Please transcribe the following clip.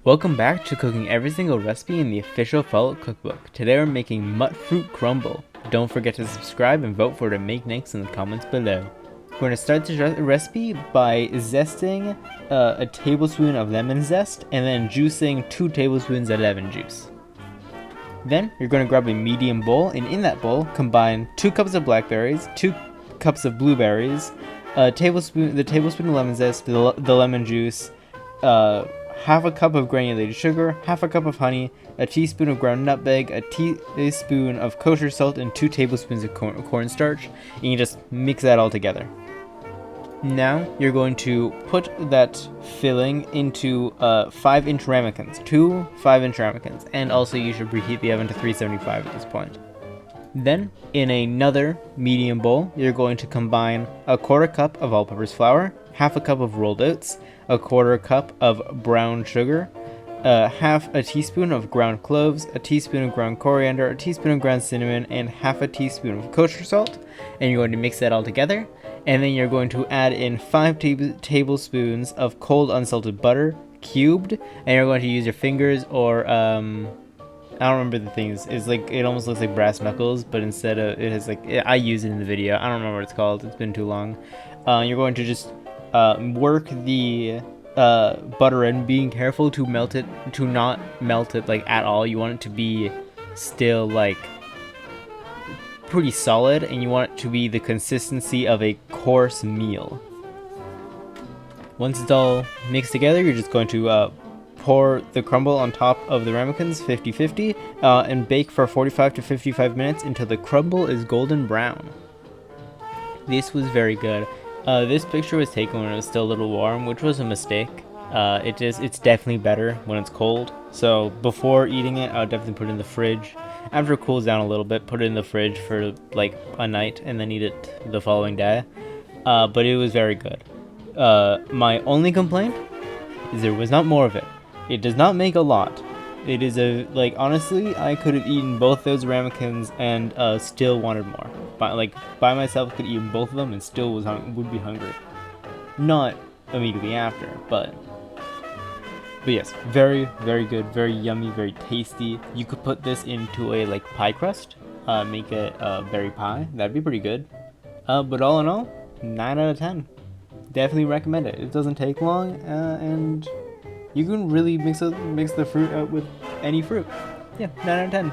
Welcome back to cooking every single recipe in the official Follow Cookbook. Today we're making Mutfruit Crumble. Don't forget to subscribe and vote for the make next in the comments below. We're going to start this recipe by zesting a tablespoon of lemon zest and then juicing 2 tablespoons of lemon juice. Then you're going to grab a medium bowl, and in that bowl combine 2 cups of blackberries, 2 cups of blueberries, the tablespoon of lemon zest, the lemon juice, half a cup of granulated sugar, half a cup of honey, a teaspoon of ground nutmeg, a teaspoon of kosher salt, and 2 tablespoons of cornstarch, and you just mix that all together. Now you're going to put that filling into 5-inch ramekins, 2 5-inch ramekins, and also you should preheat the oven to 375 at this point. Then, in another medium bowl, you're going to combine a 1/4 cup of all-purpose flour, half a cup of rolled oats, a 1/4 cup of brown sugar, half a teaspoon of ground cloves, a teaspoon of ground coriander, a teaspoon of ground cinnamon, and half a teaspoon of kosher salt. And you're going to mix that all together. And then you're going to add in 5 tablespoons of cold unsalted butter, cubed, and you're going to use your fingers or I don't remember the things. It's like, it almost looks like brass knuckles, but instead of, it has like, I use it in the video. I don't remember what it's called. It's been too long. You're going to just work the butter in, being careful to not melt it like at all. You want it to be still like pretty solid, and you want it to be the consistency of a coarse meal. Once it's all mixed together, you're just going to pour the crumble on top of the ramekins 50-50 and bake for 45 to 55 minutes until the crumble is golden brown. This was very good. This picture was taken when it was still a little warm, which was a mistake. It's definitely better when it's cold. So before eating it, I would definitely put it in the fridge. After it cools down a little bit, put it in the fridge for like a night and then eat it the following day. But it was very good. My only complaint is there was not more of it. It does not make a lot. It is honestly, I could have eaten both those ramekins and still wanted more. By myself, could eat both of them and still would be hungry. Not immediately after, but yes, very, very good, very yummy, very tasty. You could put this into a pie crust, make it berry pie. That'd be pretty good. But all in all, 9 out of 10. Definitely recommend it. It doesn't take long, and you can really mix the fruit out with any fruit. Yeah, 9 out of 10.